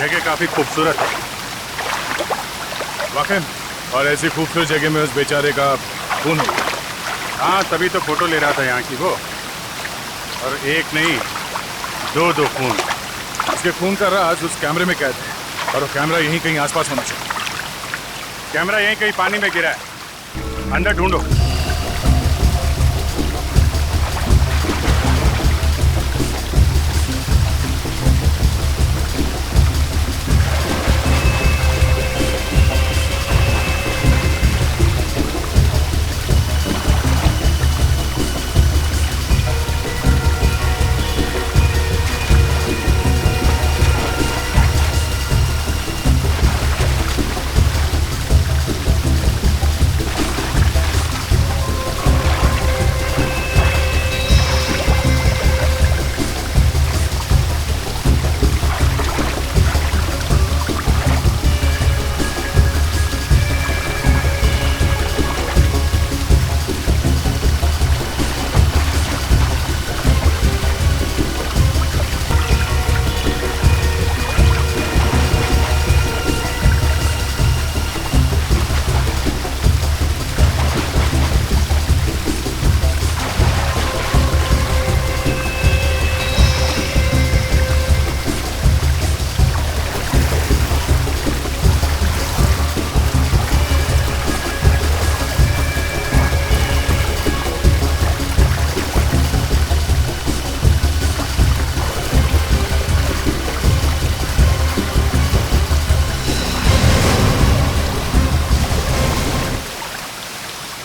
जगह काफी खूबसूरत है वाकई, और ऐसी खूबसूरत जगह में उस बेचारे का खून हो गया। हाँ, तभी तो फोटो ले रहा था यहाँ की वो, और एक नहीं दो खून। उसके खून का राज उस कैमरे में कैद है, और वो कैमरा यहीं कहीं आसपास होना चाहिए। कैमरा यहीं कहीं पानी में गिरा है, अंदर ढूंढो।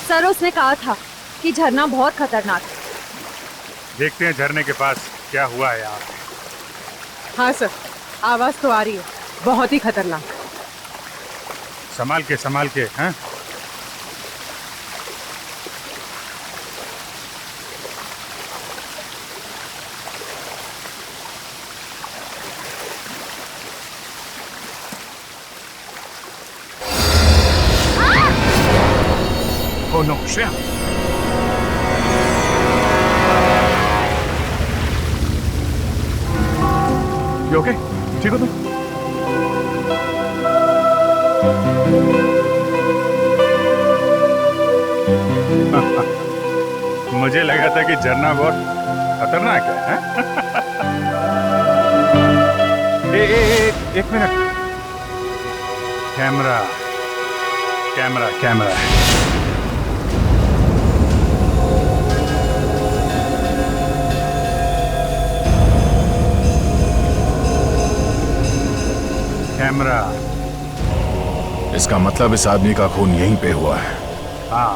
सर, उसने कहा था कि झरना बहुत खतरनाक है। देखते हैं झरने के पास क्या हुआ है यहाँ। हाँ सर, आवाज तो आ रही है, बहुत ही खतरनाक। संभाल के हैं। Oh no, Shreya. You okay? ठीक हो तुम? मुझे लगा था कि झरना बहुत खतरनाक है। एक मिनट। कैमरा। इसका मतलब इस आदमी का खून यहीं पे हुआ है। हाँ,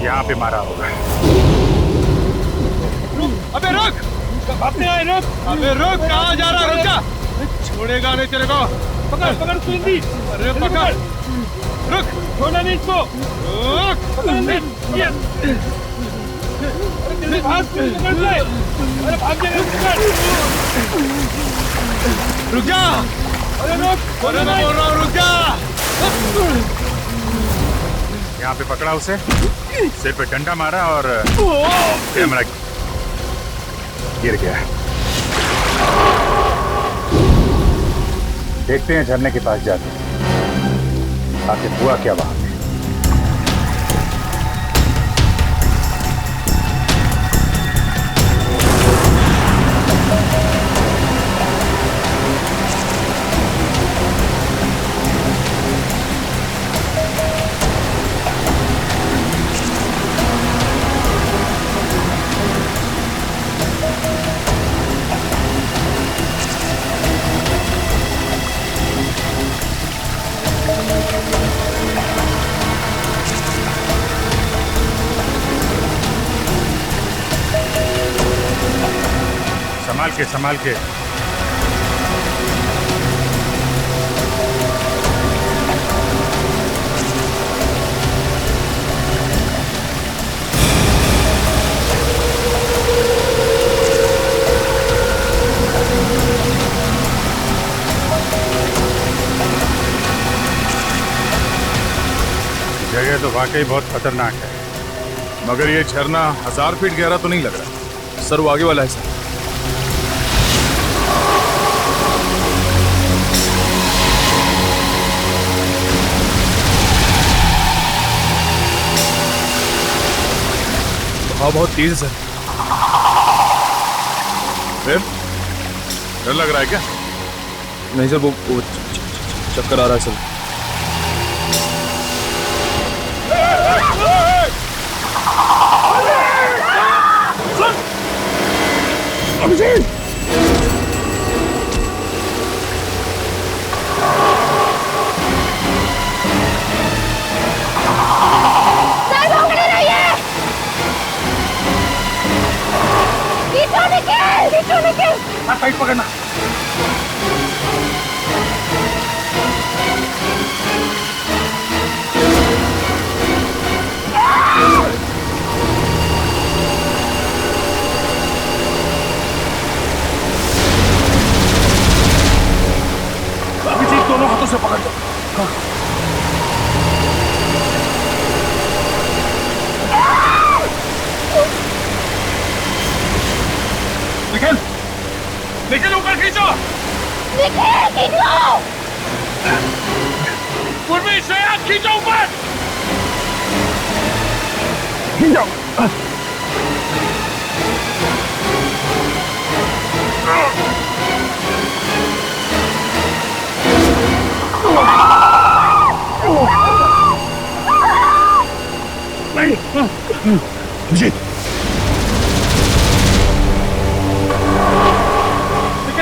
यहाँ पे मारा होगा। अबे रुक! अपने आए रुक! अबे रुक! कहाँ जा रहा? रुक जा! छोड़ेगा नहीं तेरे को। पकड़ सुंदी! अरे पकड़! रुक! छोड़ना नहीं इसको! रुक! पकड़ नहीं! अरे भाग! पकड़ ले! अरे भाग जा! रुक जा! अरे रुक! अरे मैं बोल रहा हूँ रुक जा! यहाँ पे पकड़ा उसे, सिर पे डंडा मारा और कैमरा गिर गया। देखते हैं झरने के पास जाते आखिर हुआ क्या वहां पे। संभाल के जगह तो वाकई बहुत खतरनाक है, मगर ये झरना 1000 फीट गहरा तो नहीं लग रहा। सर वो आगे वाला है सर। हवा बहुत तेज है सर। फिर डर लग रहा है क्या? नहीं सर, वो चक्कर आ रहा है सर। अभिजीत! टाइट पकड़ना। अभिजीत दोनों हाथों से पकड़ दो। निखिल, निखिल ऊपर खींचो। निखिल खींचो। पूर्वी श्रेया खींचो ऊपर। खींचो। नहीं, अभिजीत।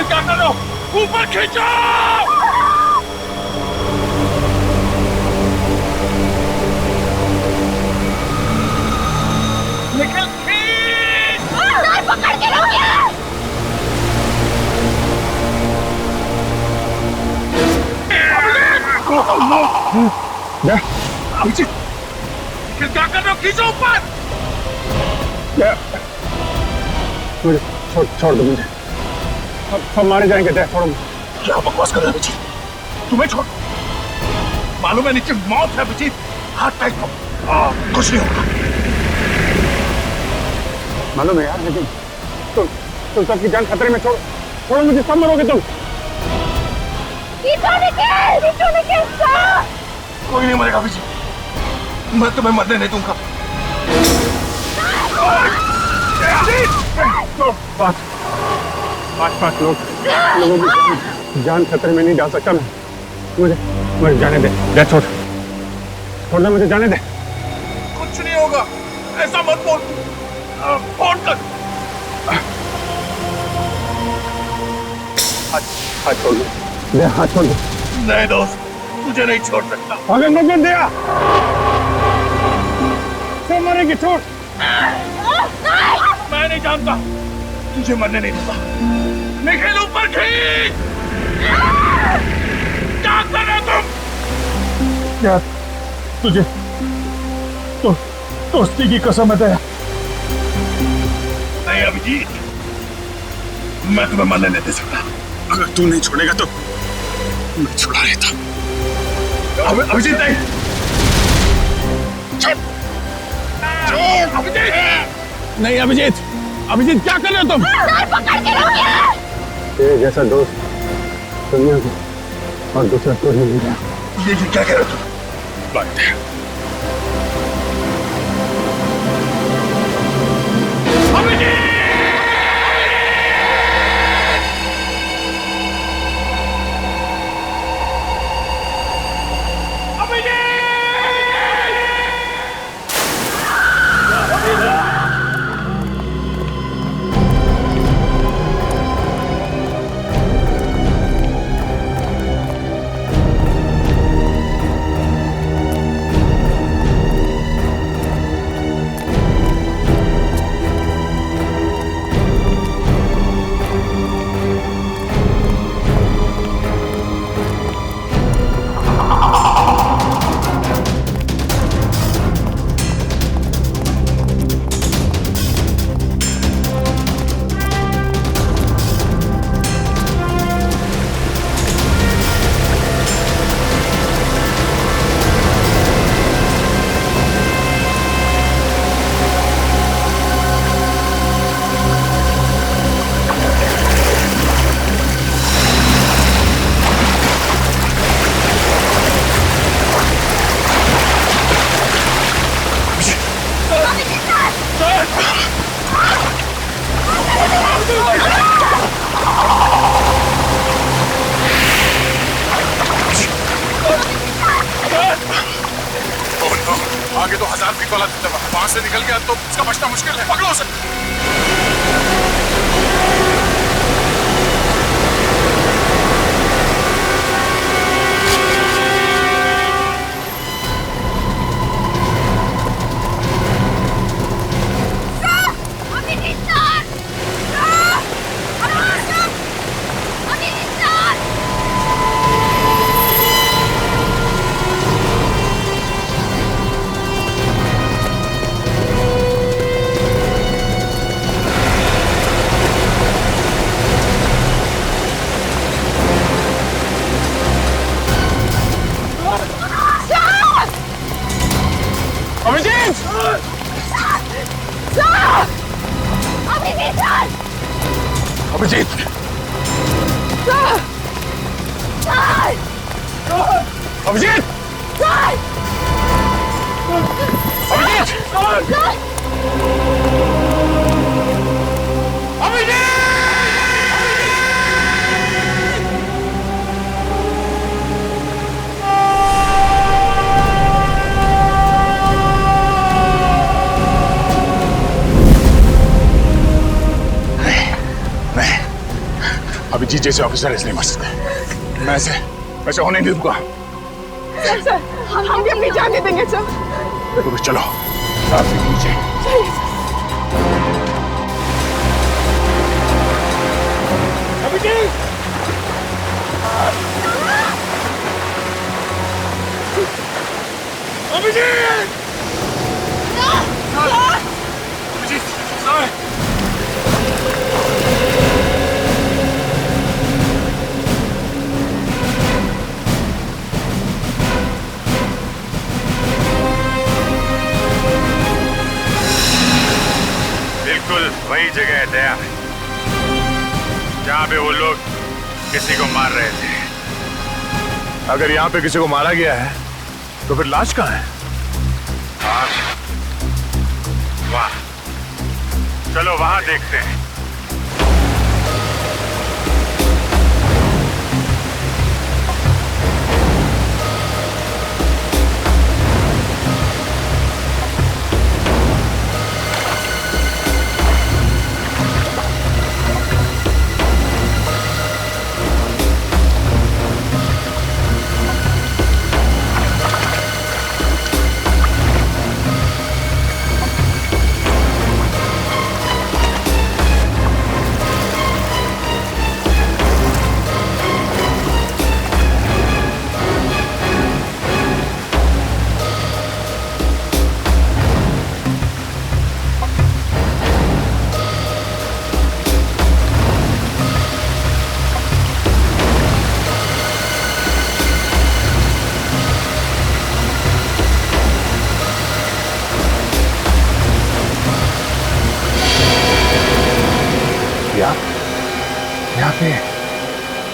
क्या कर रहे हो? ऊपर खींचो! निकल खींच! पकड़ के रखिए! अभिजीत, निखिल क्या कर रहे हो? खींचो ऊपर! छोड़ दो मुझे। सब मारे जाएंगे। छोड़ो। क्या बकवास कर रहे हो अभिजीत? तुम्हें छोड़। मालूम है नीचे मौत है अभिजीत। हाथ टाइट करो। कुछ नहीं होगा। मालूम है यार, लेकिन तुम सबकी जान खतरे में। छोड़ो मुझे, सब मरोगे तुम। कोई नहीं मरेगा अभिजीत। मैं तुम्हें मरने नहीं दूंगा। पांच लोगों की जान खतरे में नहीं डाल सकता मैं। मुझे जाने दे। छोड़ दे, मुझे जाने दे। कुछ नहीं होगा, ऐसा मत बोल। फोन कर। हाथ छोड़ दे। हाथ छोड़ दे। नहीं दोस्त, तुझे नहीं छोड़ सकता। अगर मत दिया तो मरेगी। छोड़। मैं नहीं जानता, तुझे मरने नहीं दूंगा। निखिल ऊपर खींच! क्या कर रहे हो तुम? यार तुझे तो दोस्ती की कसम है दया। नहीं अभिजीत, मैं तुम्हें मरने नहीं दे सकता। अगर तू नहीं छोड़ेगा तो मैं छुड़ा लेता। अभिजीत नहीं। छोड़ अभिजीत। नहीं अभिजीत, अभिजीत क्या कर रहे हो तुम? पकड़ के रखिए। तेरे जैसा दोस्त दुनिया को और दूसरा कोई नहीं मिला। ये क्या कह रहे हो तुम? बात है। ट्रैफिक वाला वहां से निकल गया तो उसका बचना मुश्किल है। पकड़ो उसे। अभिजीत! अभिजीत! अभिजीत जैसे ऑफिसर इसलिए मर सकते। मैं ऐसे होने नहीं दूंगा। सर, हम भी अपनी जान दे देंगे सर। तो चलो साथ में नीचे। अभिजीत! अभिजीत! अभिजीत! सर! वही जगह है दया, जहाँ पे वो लोग किसी को मार रहे थे। अगर यहाँ पे किसी को मारा गया है तो फिर लाश कहाँ है? वाह, चलो वहां देखते हैं।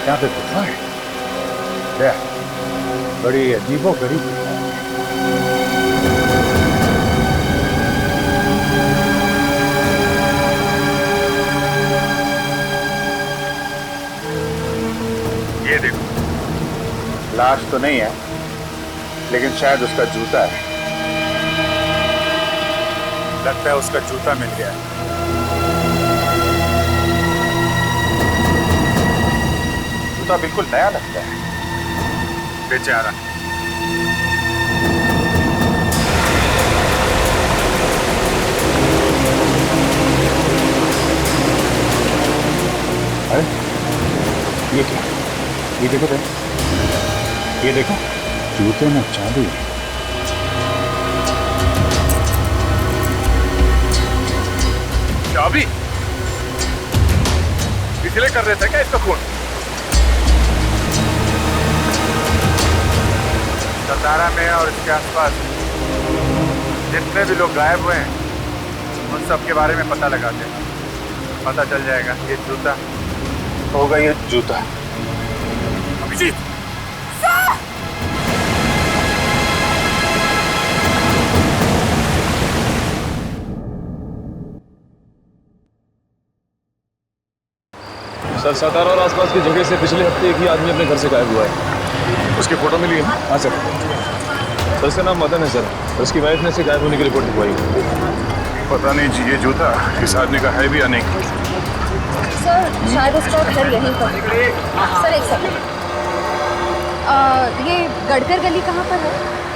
यहाँ पे गुफा है। बड़ी अजीबो गरीब गुफा है। ये देखो, लाश तो नहीं है लेकिन शायद उसका जूता है। लगता है उसका जूता मिल गया है। जूता बिल्कुल नया लगता है। बेचारा। अरे ये क्या? ये देखो भाई, ये देखो, जूते में चाबी है। चाबी? इसलिए कर रहे थे क्या इसका खून? सतारा में और इसके आसपास जितने भी लोग गायब हुए हैं उन सब के बारे में पता लगाते हैं। पता चल जाएगा ये जूता होगा। ये जूता अभिजीत! सर, सतारा और आसपास की जगह से पिछले हफ्ते एक ही आदमी अपने घर से गायब हुआ है। उसकी फोटो मिली है? हाँ सर। तो उसका नाम मदन है सर। उसकी वाइफ ने इसे गायब होने की रिपोर्ट लिखवाई। पता नहीं जी, ये जूता इस आदमी का है भी या नहीं। सर शायद उसका घर यहीं पर। सर एक सेकंड, ये गडकर गली कहाँ पर है?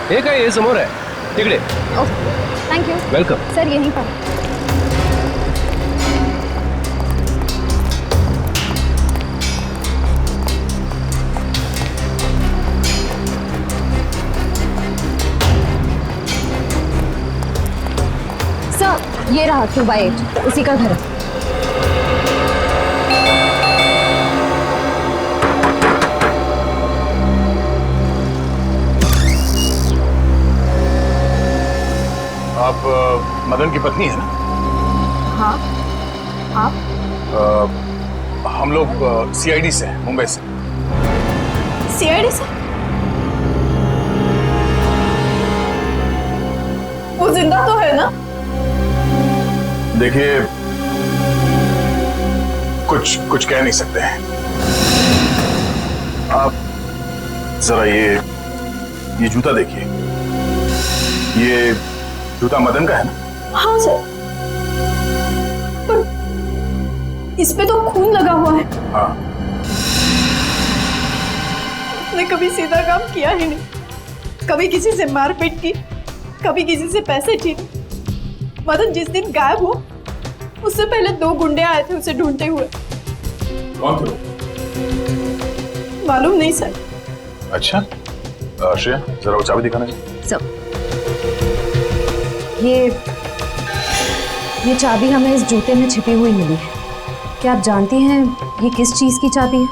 हे काय हे समोर आहे तिकडे। Okay thank you. Welcome. Sir यहीं पर। सर ये रहा 2/8, उसी का घर है। आप मदन की पत्नी है ना? हाँ आप? हम लोग सीआईडी से हैं, मुंबई से। सीआईडी से? वो जिंदा तो है ना? देखिए, कुछ कह नहीं सकते हैं। आप जरा ये जूता देखिए। ये जूता मदन का है ना? हाँ सर, पर इस पे तो खून लगा हुआ है। हाँ। उसने कभी सीधा काम किया ही नहीं, कभी किसी से मारपीट की, कभी किसी से पैसे छीने। मदन जिस दिन गायब हुआ उससे पहले 2 गुंडे आए थे उसे ढूंढते हुए। कौन थे? मालूम नहीं सर। अच्छा, श्रेया जरा वो चाबी दिखाना चाहिए। सर ये चाबी हमें इस जूते में छिपी हुई मिली है। क्या आप जानती हैं ये किस चीज की चाबी है?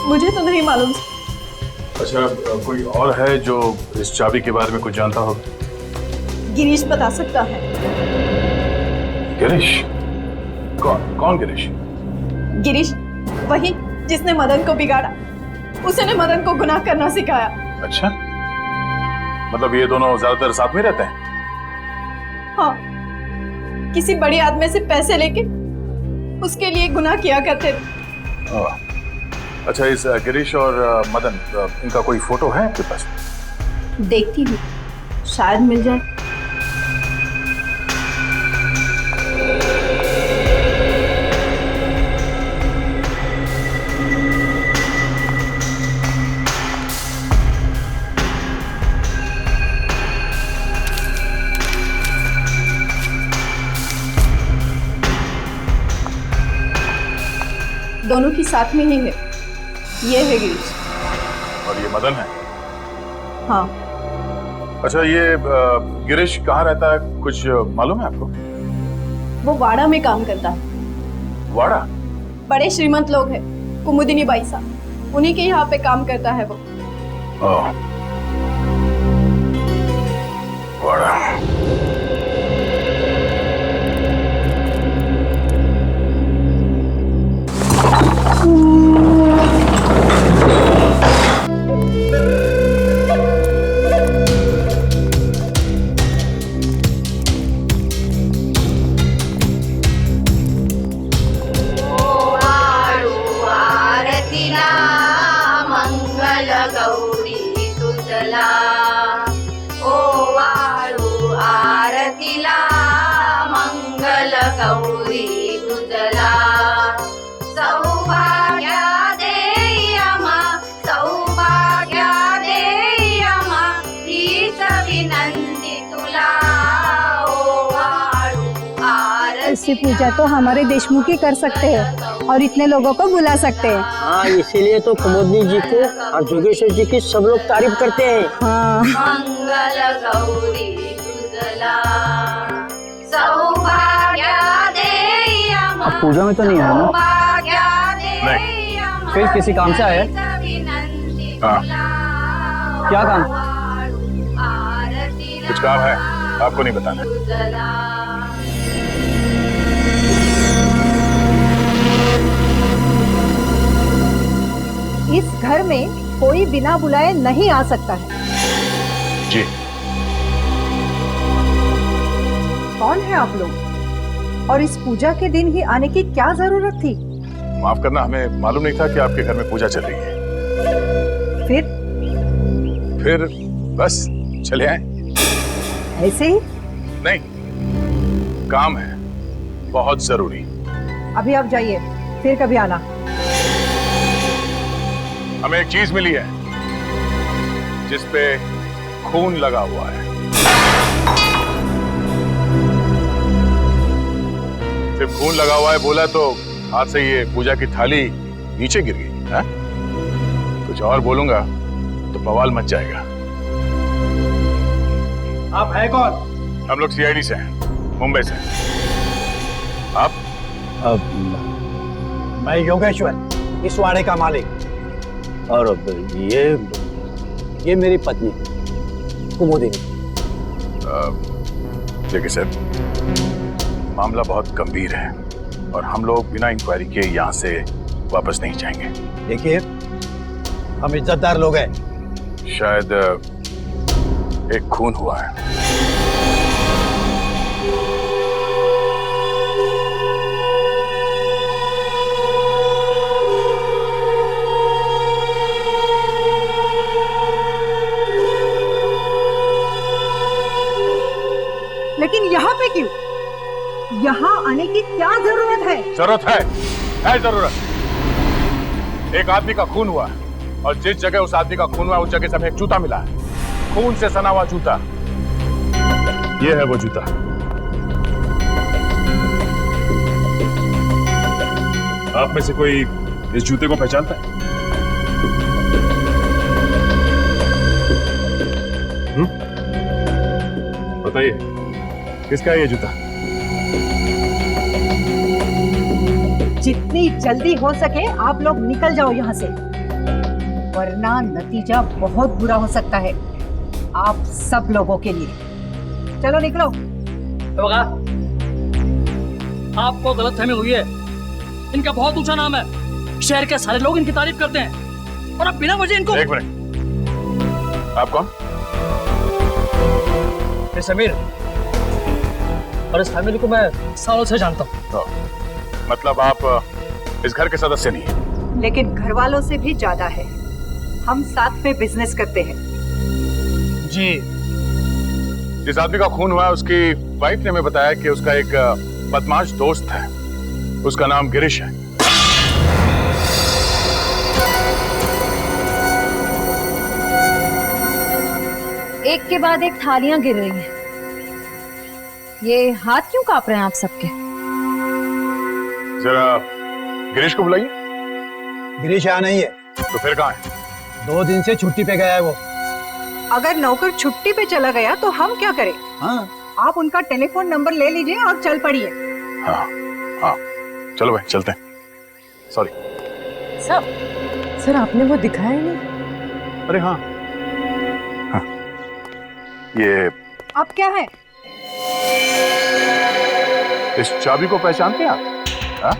मुझे तो नहीं मालूम। अच्छा, कोई और है जो इस चाबी के बारे में कुछ जानता होगा? गिरीश बता सकता है। गिरीश? कौन गिरीश? गिरीश वही जिसने मदन को बिगाड़ा। उसने मदन को गुनाह करना सिखाया। अच्छा, मतलब ये दोनों ज्यादातर साथ में रहते हैं? हाँ, किसी बड़े आदमी से पैसे लेके उसके लिए गुनाह किया करते थे। अच्छा, इस गिरीश और मदन, इनका कोई फोटो है आपके पास? देखती हूँ, शायद मिल जाए। दोनों की साथ में ही है। ये है गिरीश और ये मदन है? हाँ। अच्छा, ये गिरीश कहाँ रहता है, कुछ मालूम है आपको? वो वाड़ा में काम करता है। वाड़ा? बड़े श्रीमंत लोग हैं, कुमुदिनी बाई साहब, उन्हीं के यहाँ पे काम करता है वो। वाड़ा। ऐसी पूजा तो हमारे देशमुख ही कर सकते हैं और इतने लोगों को बुला सकते हैं। हाँ, इसीलिए तो कुमुदनी जी को और जोगेश्वर जी की सब लोग तारीफ करते हैं। हाँ। मंगल गौरी दुदला सौभाग्य देयमा। आप पूजा में तो नहीं आए ना? नहीं। फिर किसी काम से आए? हाँ। क्या काम? कुछ काम है, आपको नहीं बताना। इस घर में कोई बिना बुलाए नहीं आ सकता है। जी। कौन है आप लोग? और इस पूजा के दिन ही आने की क्या जरूरत थी? माफ करना, हमें मालूम नहीं था कि आपके घर में पूजा चल रही है। फिर बस चले आए? ऐसे ही? नहीं, काम है बहुत जरूरी। अभी आप जाइए, फिर कभी आना। हमें एक चीज मिली है जिस पे खून लगा हुआ है। सिर्फ खून लगा हुआ है बोला तो हाथ से ये पूजा की थाली नीचे गिर गई है? कुछ और बोलूंगा तो बवाल मच जाएगा। आप है कौन? हम लोग सीआईडी से हैं, मुंबई से। आप? मैं योगेश्वर, इस वाड़े का मालिक। और ये मेरी पत्नी कुमुदिनी। देखिए सर, मामला बहुत गंभीर है और हम लोग बिना इंक्वायरी के यहाँ से वापस नहीं जाएंगे। देखिए, हम इज्जतदार लोग हैं। शायद एक खून हुआ है। लेकिन यहाँ पे क्यों? यहाँ आने की क्या जरूरत है? जरूरत है जरूरत। एक आदमी का खून हुआ है और जिस जगह उस आदमी का खून हुआ उस जगह से हमें एक जूता मिला है, खून से सना हुआ जूता। ये है वो जूता। आप में से कोई इस जूते को पहचानता है? बताइए, किसका है ये जूता? जितनी जल्दी हो सके आप लोग निकल जाओ यहाँ से, वरना नतीजा बहुत बुरा हो सकता है आप सब लोगों के लिए। चलो निकलो। आपको गलतफहमी हुई है। इनका बहुत ऊंचा नाम है, शहर के सारे लोग इनकी तारीफ करते हैं और अब बिना वजह इनको। एक मिनट, आप कौन? समीर, और इस फैमिली को मैं सालों से जानता हूँ। मतलब आप इस घर के सदस्य नहीं हैं? लेकिन घर वालों से भी ज्यादा है, हम साथ में बिजनेस करते हैं। जी। जिस आदमी का खून हुआ है उसकी वाइफ ने हमें बताया कि उसका एक बदमाश दोस्त है, उसका नाम गिरीश है। एक के बाद एक थालियां गिर रही हैं। ये हाथ क्यों कांप रहे हैं आप सबके? जरा गिरीश को बुलाइए। गिरीश यहाँ नहीं है। तो फिर कहाँ है? 2 दिन से छुट्टी पे गया है वो। अगर नौकर छुट्टी पे चला गया तो हम क्या करें? हाँ, आप उनका टेलीफोन नंबर ले लीजिए और चल पड़िए। हाँ हाँ, चलो भाई चलते हैं। सॉरी सर आपने वो दिखाया ही नहीं। अरे हाँ, ये अब क्या है? इस चाबी को पहचानते हैं आप? हाँ?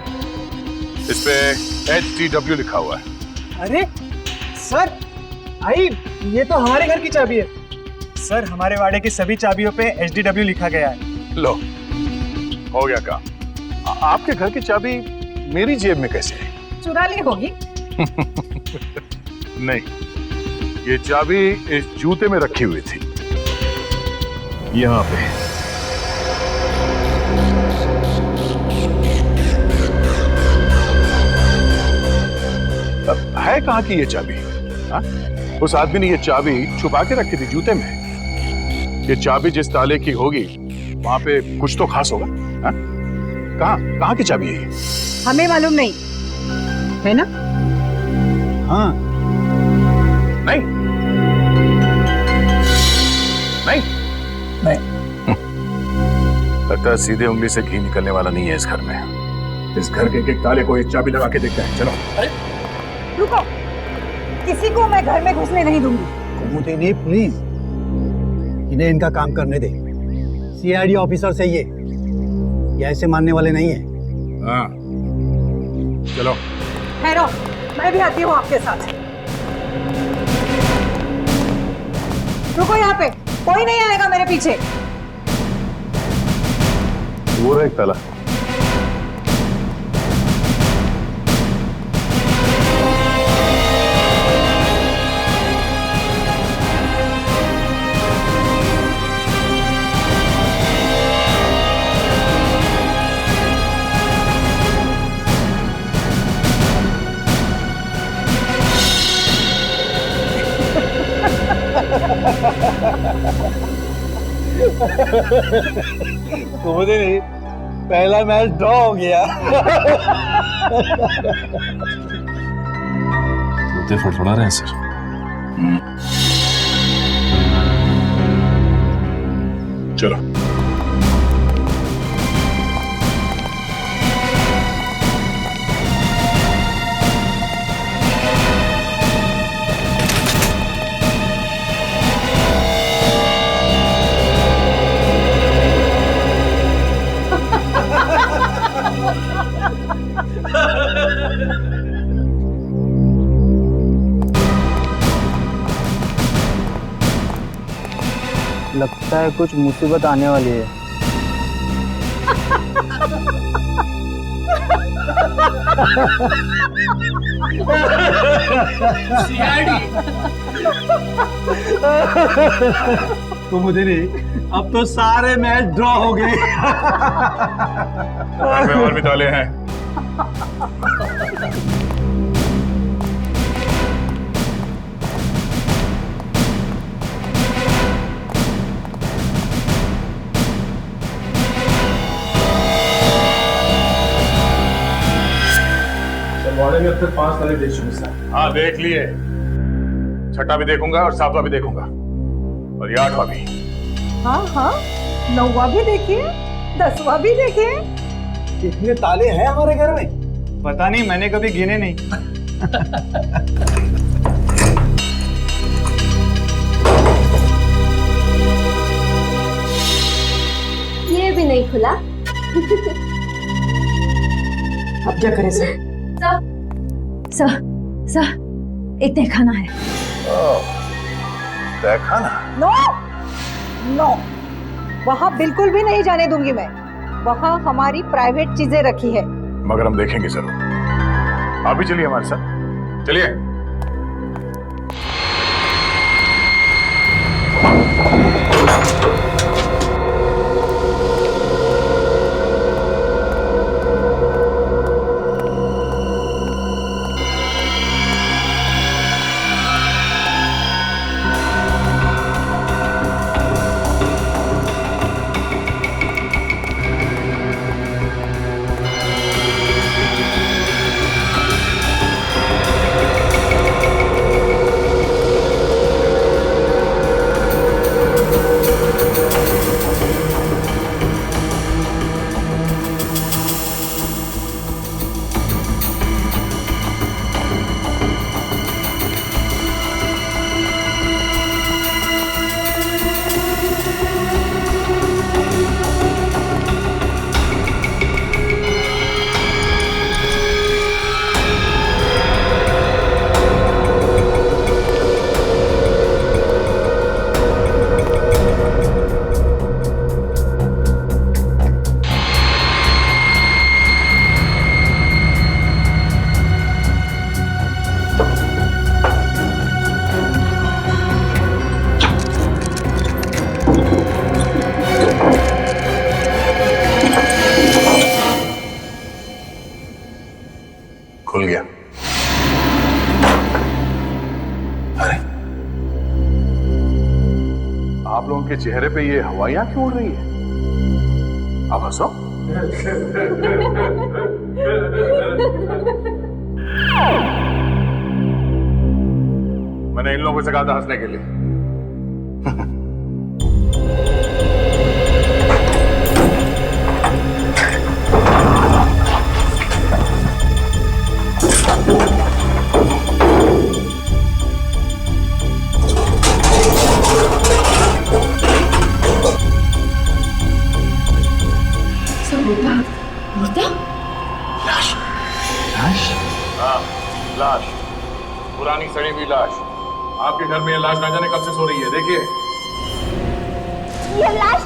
इस पे HTW लिखा हुआ है। अरे सर, आई ये तो हमारे घर की चाबी है। सर, हमारे वाड़े की सभी चाबियों पे HDW लिखा गया है। लो, हो गया काम। आपके घर की चाबी मेरी जेब में कैसे है? चुरा ली होगी। नहीं, ये चाबी इस जूते में रखी हुई थी, यहाँ पे। अब है कहाँ की ये चाबी? हाँ? उस आदमी ने ये चाबी छुपा के रखी थी जूते में। ये चाबी जिस ताले की होगी वहां पे कुछ तो खास होगा। हाँ? कहाँ की चाबी है ये? हमें मालूम नहीं है ना? हाँ। नहीं नहीं नहीं। लगता है सीधे उंगली से घी निकलने वाला नहीं है इस घर में। इस घर के एक ताले को एक चाबी लगा के देखते हैं। चलो। रुको, किसी को मैं घर में घुसने नहीं दूंगी। कुमुदिनी प्लीज, इन्हें इनका काम करने दे। सीआईडी ऑफिसर से ये ऐसे मानने वाले नहीं है। हाँ, चलो। ठहरो, मैं भी आती हूँ आपके साथ। रुको यहाँ पे, कोई नहीं आएगा मेरे पीछे। वो रहा एक ताला। मुझे नहीं, पहला मैच ड्रॉ हो गया। जूते फड़फड़ा रहे हैं सर। चलो लगता है कुछ मुसीबत आने वाली है। तो मुझे नहीं, अब तो सारे मैच ड्रॉ हो गए। और भी ताले हैं। में अब तक 5 ताले देख चुके सर। हाँ देख लिए, छठा भी देखूंगा और सातवां भी देखूंगा और ये 8वां भी। हाँ हाँ, 9वां भी देखिए, 10वां भी देखिए। इतने ताले हैं हमारे घर में? पता नहीं, मैंने कभी गिने नहीं। ये भी नहीं खुला। अब क्या करें सर? सर एक तहखाना है। तहखाना? नो नो, वहाँ बिल्कुल भी नहीं जाने दूंगी मैं। वहाँ हमारी प्राइवेट चीजें रखी है। मगर हम देखेंगे जरूर। आप भी चलिए हमारे साथ, चलिए। खुल गया। अरे आप लोगों के चेहरे पे ये हवाइयां क्यों उड़ रही है? आप हंसो। मैंने इन लोगों से कहा था हंसने के लिए। लाश, पुरानी सड़ी हुई लाश। आपके घर में ये लाश ना जाने कब से सो रही है। देखिए ये लाश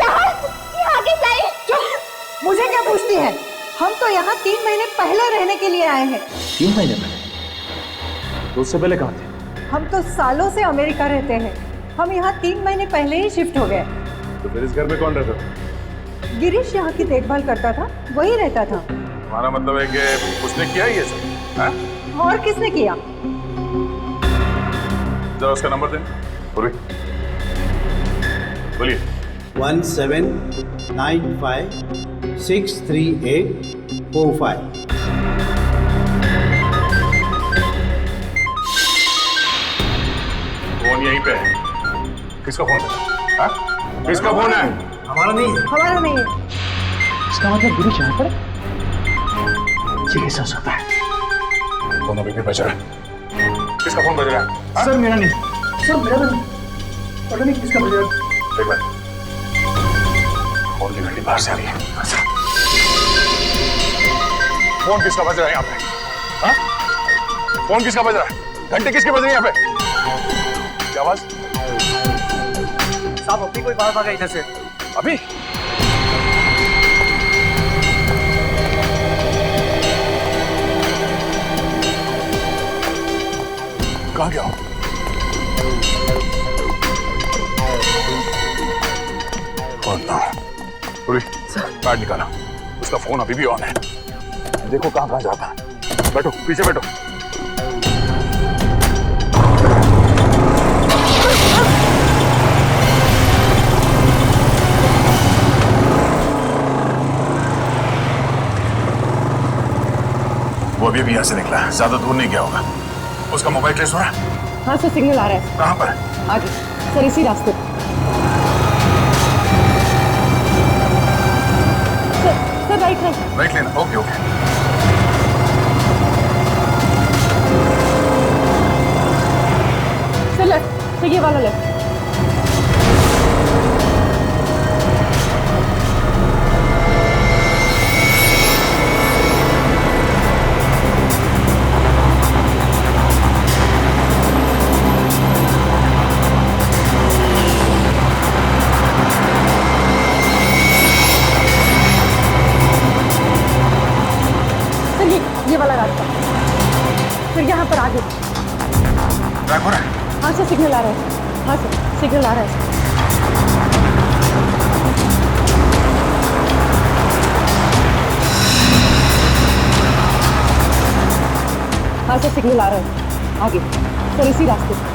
यहाँ कैसे आई? चुप, मुझे क्या पूछती है? हम तो यहाँ 3 महीने पहले रहने के लिए आए हैं। 3 महीने पहले? तो उससे पहले कहाँ थे? हम तो सालों से अमेरिका रहते हैं। हम यहाँ 3 महीने पहले ही शिफ्ट हो गए। तो फिर इस घर में कौन रहता था? गिरीश यहाँ की देखभाल करता था, वही रहता था। हमारा मतलब है कि उसने किया ये सब? हाँ? और किसने किया? जरा उसका नंबर दें। पूर्वी बोलिए। 1795-63845। फोन यहीं पे है। किसका फोन है? हाँ? किसका फोन है? हमारा नहीं है। हमारा नहीं है। इसका मतलब गिरीश यहाँ पर सीरियस होता है। फोन अभी भी बज रहा है। किसका फोन बज रहा है? हाँ? सर मेरा नहीं, सर मेरा नहीं, पता नहीं किसका बज रहा है। एक मिनट, फोन की घंटी बाहर से आ रही है। अच्छा, फोन किसका बज रहा है यहाँ पे? हाँ? फोन किसका बज रहा है? घंटी किसकी बज रही है यहाँ पे? क्या आवाज? साहब अपनी कोई बात आ गई इधर से। अभी? कहाँ गया हो? कार्ड निकाला, उसका फोन अभी भी ऑन है। देखो कहाँ कहाँ जाता है। बैठो, पीछे बैठो। वो अभी यहाँ से निकला है, ज्यादा दूर नहीं गया होगा। उसका मोबाइल ट्रेस हो रहा है? हाँ सर, सिग्नल आ रहा है। कहाँ पर? आगे सर, इसी रास्ते पर। Sir right right. राइट लेना। Okay okay. Sir left, sir ये वाला लेफ्ट। ये वाला रास्ता, फिर यहाँ पर आगे। ट्रैक हो रहा है? हाँ सर, सिग्नल आ रहा है। हाँ सर, सिग्नल आ रहा है। हाँ सर, सिग्नल आ रहा है। आगे सर, इसी रास्ते पर।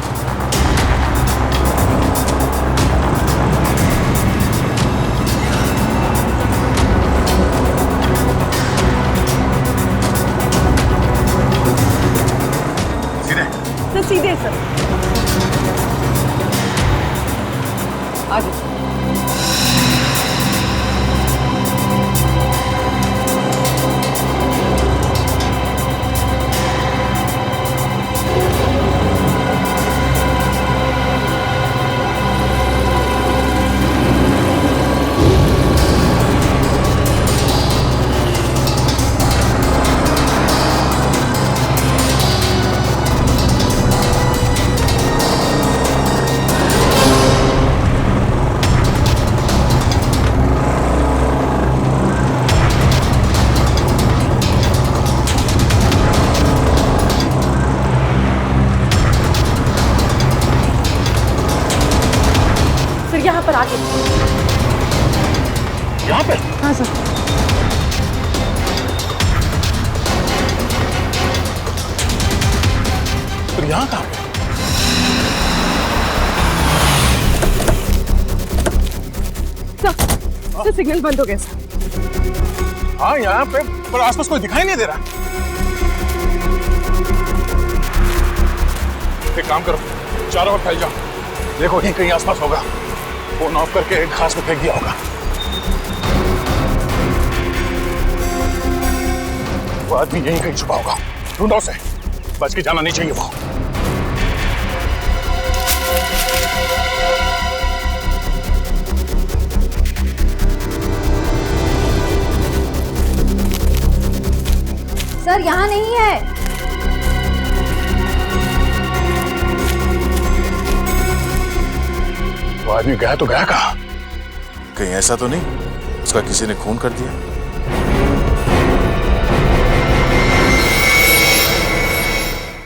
सीधे सर, आगे। यहाँ पर आगे। यहाँ पे? हाँ सर। तो यहाँ कहाँ पे? सर सिग्नल बंद हो गया सर। हाँ यहाँ पे, पर आसपास कोई दिखाई नहीं दे रहा। एक काम करो, चारों ओर फैल जाओ, देखो कहीं कहीं आसपास होगा। फोन ऑफ करके घास में फेंक दिया होगा। वो आदमी यहीं कहीं छुपा होगा, ढूंढो उसे, बच के जाना नहीं चाहिए वो। सर यहाँ नहीं है। वो आदमी गया तो गया कहाँ? कहीं ऐसा तो नहीं उसका किसी ने खून कर दिया?